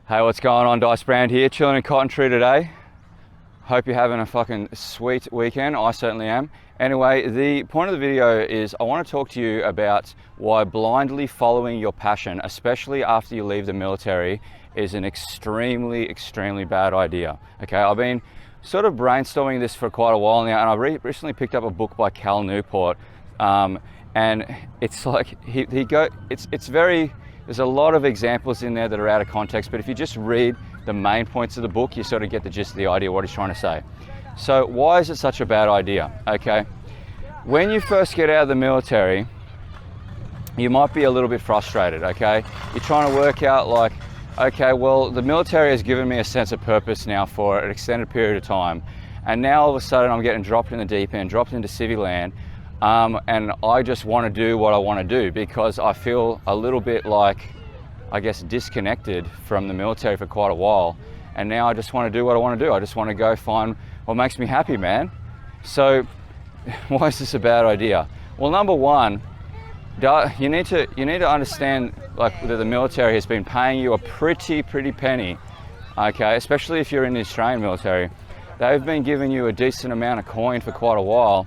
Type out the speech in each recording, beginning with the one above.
Hey, what's going on? Dice Brand here, chilling in Cotton Tree today. Hope you're having a fucking sweet weekend. I certainly am. Anyway, the point of the video is I want to talk to you about why blindly following your passion, especially after you leave the military, is an extremely bad idea. Okay, I've been sort of brainstorming this for quite a while now, and I recently picked up a book by Cal Newport, and it's like there's a lot of examples in there that are out of context, but if you just read the main points of the book, you sort of get the gist of the idea of what he's trying to say. So why is it such a bad idea? Okay, when you first get out of the military, you might be a little bit frustrated, okay? You're trying to work out like, okay, well, the military has given me a sense of purpose now for an extended period of time, and now all of a sudden I'm getting dropped in the deep end, dropped into civvy land, and I just want to do what I want to do because I feel a little bit like, I guess, disconnected from the military for quite a while, and now I just want to do what I want to do. I just want to go find what makes me happy, man. So why is this a bad idea? Well, number one, you need to understand like that the military has been paying you a pretty penny, okay, especially if you're in the Australian military. They've been giving you a decent amount of coin for quite a while,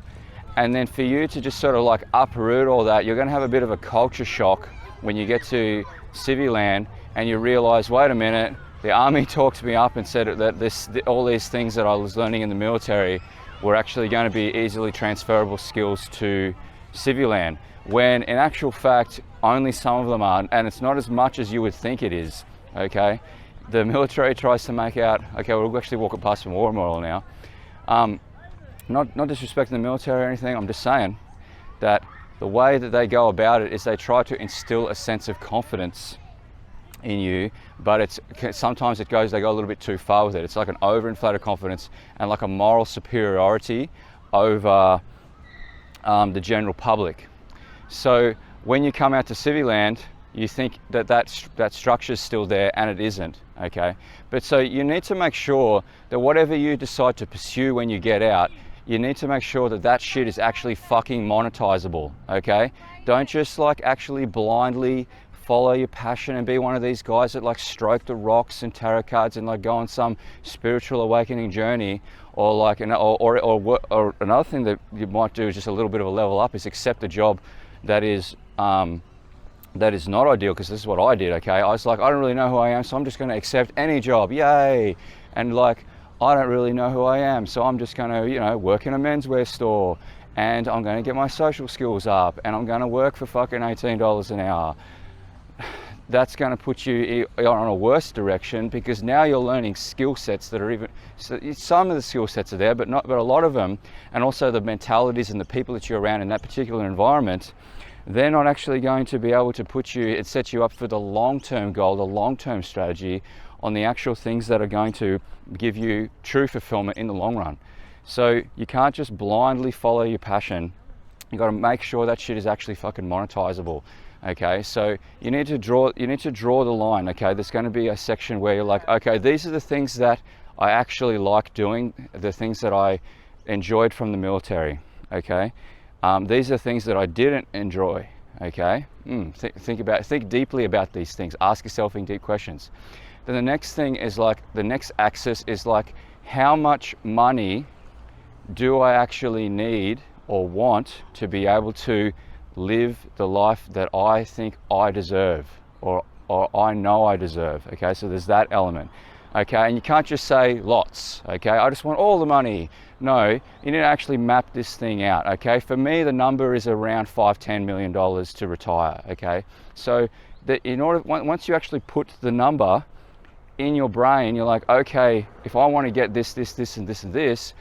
and then for you to just sort of like uproot all that, you're going to have a bit of a culture shock when you get to civvy land and you realize, wait a minute, the army talked me up and said that all these things that I was learning in the military were actually going to be easily transferable skills to civvy land, when in actual fact only some of them are, and it's not as much as you would think it is. Okay, the military tries to make out, okay, we're actually walking past some war memorial now, not disrespecting the military or anything, I'm just saying that the way that they go about it is they try to instill a sense of confidence in you, but sometimes they go a little bit too far with it. It's like an overinflated confidence and like a moral superiority over the general public. So when you come out to civvy land, you think that structure's still there, and it isn't, okay? But so you need to make sure that whatever you decide to pursue when you get out, you need to make sure that shit is actually fucking monetizable, okay? Don't just like actually blindly follow your passion and be one of these guys that like stroke the rocks and tarot cards and like go on some spiritual awakening journey, or like or another thing that you might do is just a little bit of a level up is accept a job that is not ideal, because this is what I did, okay? I was like, I don't really know who I am, so I'm just going to accept any job, yay! And like, I don't really know who I am, so I'm just going to, work in a menswear store, and I'm going to get my social skills up, and I'm going to work for fucking $18 an hour. That's going to put you on a worse direction, because now you're learning skill sets that are some of the skill sets are there, but a lot of them, and also the mentalities and the people that you're around in that particular environment, they're not actually going to be able to set you up for the long-term goal, the long-term strategy on the actual things that are going to give you true fulfillment in the long run. So you can't just blindly follow your passion. You got to make sure that shit is actually fucking monetizable. Okay, so you need to draw the line. Okay, there's going to be a section where you're like, okay, these are the things that I actually like doing, the things that I enjoyed from the military. Okay, these are things that I didn't enjoy. Okay, think deeply about these things. Ask yourself deep questions. Then the next thing is like, the next axis is like, how much money do I actually need or want to be able to live the life that I think I deserve, or I know I deserve. Okay, so there's that element. Okay, and you can't just say lots. Okay, I just want all the money. No, you need to actually map this thing out. Okay, for me the number is around $5-10 million to retire. Okay, so once you actually put the number in your brain, you're like, okay, if I want to get this and this,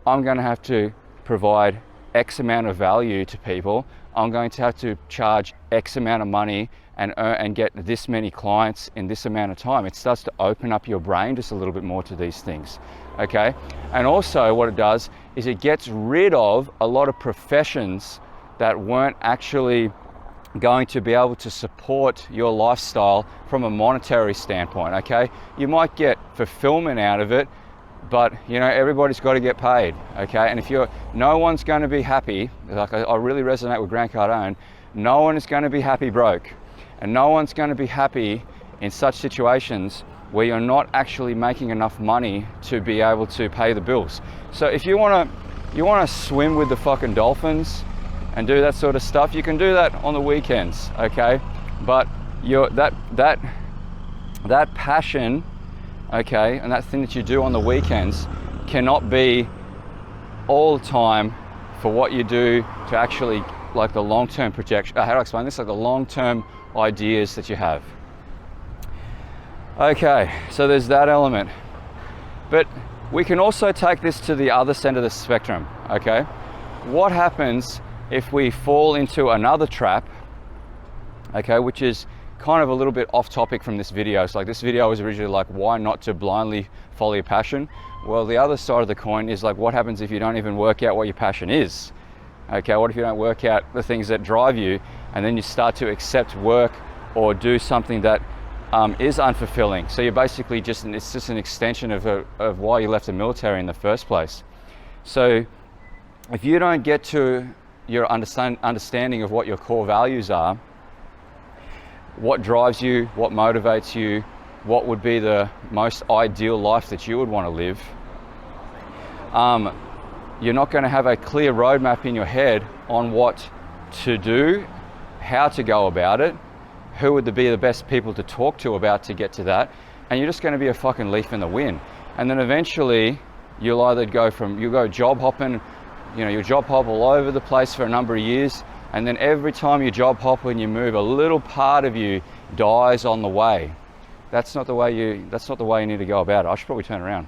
I'm going to have to provide X amount of value to people. I'm going to have to charge X amount of money and get this many clients in this amount of time. It starts to open up your brain just a little bit more to these things, okay? And also what it does is it gets rid of a lot of professions that weren't actually going to be able to support your lifestyle from a monetary standpoint, okay? You might get fulfillment out of it, but everybody's got to get paid, okay? And if no one's going to be happy, like I really resonate with Grant Cardone, no one is going to be happy broke, and no one's going to be happy in such situations where you're not actually making enough money to be able to pay the bills. So if you want to swim with the fucking dolphins and do that sort of stuff, you can do that on the weekends, okay? But that passion, okay, and that thing that you do on the weekends cannot be all the time for what you do to actually, like, the long-term projection. How do I explain this? Like the long-term ideas that you have. Okay, so there's that element. But we can also take this to the other end of the spectrum, okay? What happens if we fall into another trap, okay, which is kind of a little bit off topic from this video. So like, this video was originally like, why not to blindly follow your passion? Well, the other side of the coin is like, what happens if you don't even work out what your passion is? Okay, what if you don't work out the things that drive you, and then you start to accept work or do something that is unfulfilling? So you're basically it's just an extension of why you left the military in the first place. So if you don't get to your understanding of what your core values are, what drives you, what motivates you, what would be the most ideal life that you would want to live, you're not going to have a clear roadmap in your head on what to do, how to go about it, who would be the best people to talk to about to get to that, and you're just going to be a fucking leaf in the wind. And then eventually you'll either go job hopping, you job hop all over the place for a number of years, and then every time you job hop and you move, a little part of you dies on the way. That's not the way you need to go about it. I should probably turn around.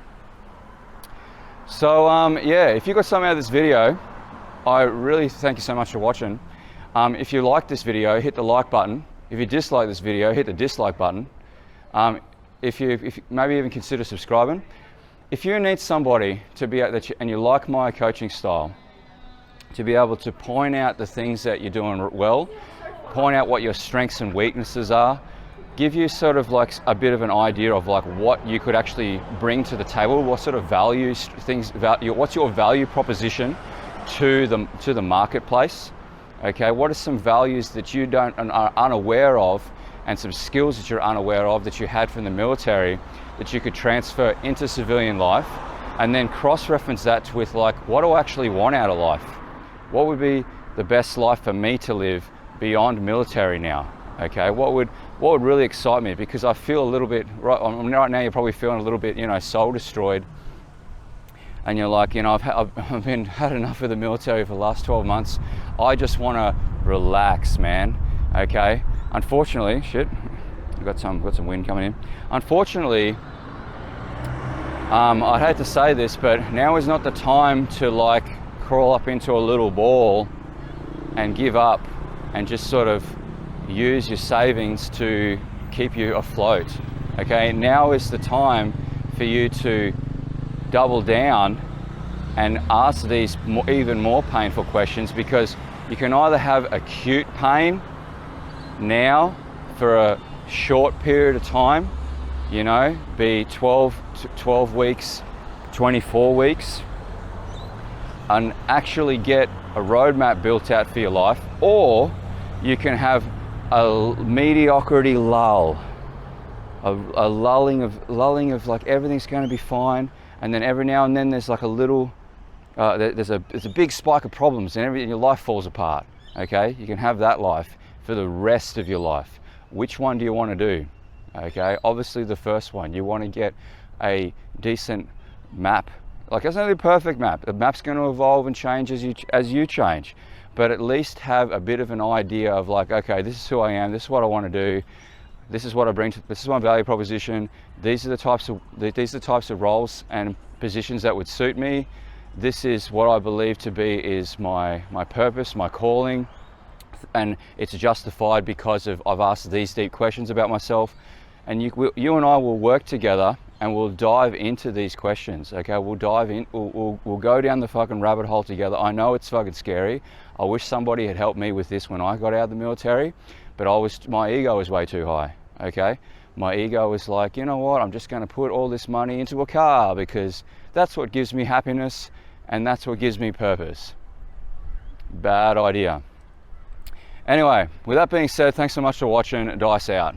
So yeah, if you got something out of this video, I really thank you so much for watching. If you like this video, hit the like button. If you dislike this video, hit the dislike button. If you maybe even consider subscribing. If you need somebody to be and you like my coaching style, to be able to point out the things that you're doing well, point out what your strengths and weaknesses are, give you sort of like a bit of an idea of like what you could actually bring to the table, what sort of what's your value proposition to the marketplace. Okay, what are some values that you are unaware of, and some skills that you're unaware of that you had from the military that you could transfer into civilian life, and then cross-reference that with like, what do I actually want out of life? What would be the best life for me to live beyond military now? Okay, what would really excite me? Because I feel a little bit, right now you're probably feeling a little bit, soul destroyed. And you're like, I've had enough of the military for the last 12 months. I just want to relax, man. Okay. Unfortunately, I've got some wind coming in. Unfortunately, I'd hate to say this, but now is not the time to like crawl up into a little ball and give up and just sort of use your savings to keep you afloat. Okay. Now is the time for you to double down and ask these even more painful questions, because you can either have acute pain now for a short period of time, be 12 weeks, 24 weeks, and actually get a roadmap built out for your life, or you can have a mediocrity lull, a lulling of like everything's going to be fine. And then every now and then there's like a little, there's a big spike of problems, and your life falls apart. Okay, you can have that life for the rest of your life. Which one do you want to do? Okay, obviously the first one. You want to get a decent map. Like, it's not a perfect map. The map's going to evolve and change as you change, but at least have a bit of an idea of like, okay, this is who I am. This is what I want to do. This is what I bring this is my value proposition. These are the types of roles and positions that would suit me. This is what I believe to be is my purpose, my calling, and it's justified because I've asked these deep questions about myself. And you and I will work together and we'll dive into these questions. Okay, we'll dive in. We'll go down the fucking rabbit hole together. I know it's fucking scary. I wish somebody had helped me with this when I got out of the military, but my ego was way too high. Okay, my ego was like, you know what, I'm just going to put all this money into a car because that's what gives me happiness and that's what gives me purpose. Bad idea. Anyway, with that being said, thanks so much for watching. Dice out.